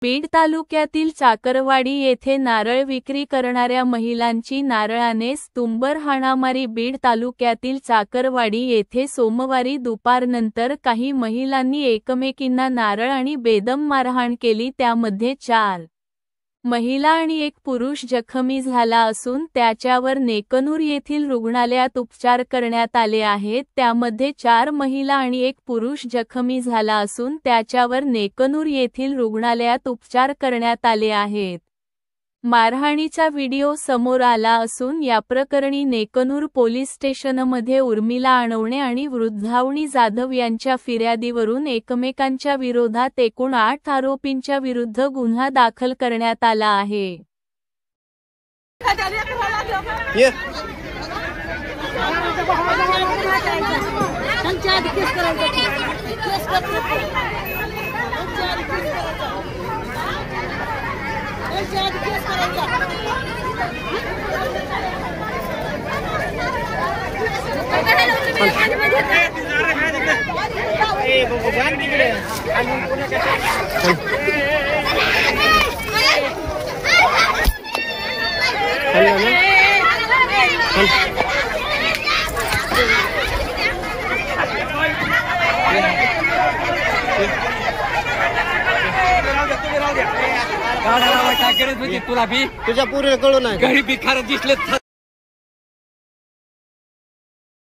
बीड तालुक्यातील चाकरवाडी येथे नारळ विक्री करणाऱ्या महिलांची नारळानेच तुंबर हाणामारी। बीड तालुक्यातील चाकरवाडी येथे सोमवारी दुपारनंतर काही महिलांनी एकमेकींना नारळ आणि बेदम मारहाण केली। त्यामध्ये 4 महिला आणि 1 पुरुष जखमी झाला असून त्याच्यावर नेकनूर येथील रुग्णालयात उपचार करण्यात आले आहेत। त्यामध्ये 4 महिला आणि 1 पुरुष जखमी झाला असून त्याच्यावर नेकनूर येथील रुग्णालयात उपचार करण्यात आले आहेत। मारहाणीचा व्हिडिओ समोर आला असून या प्रकरणी नेकनूर पोलीस स्टेशनमध्ये उर्मिला आणवणे आणि वृद्धावणी जाधव यांच्या फिर्यादीवरून एकमेकांच्या विरोधात एकूण 8 आरोपींच्या विरुद्ध गुन्हा दाखल करण्यात आला आहे। तुला बी तुझ्या पुरीला कळू नाही घरी भिकार दिसले।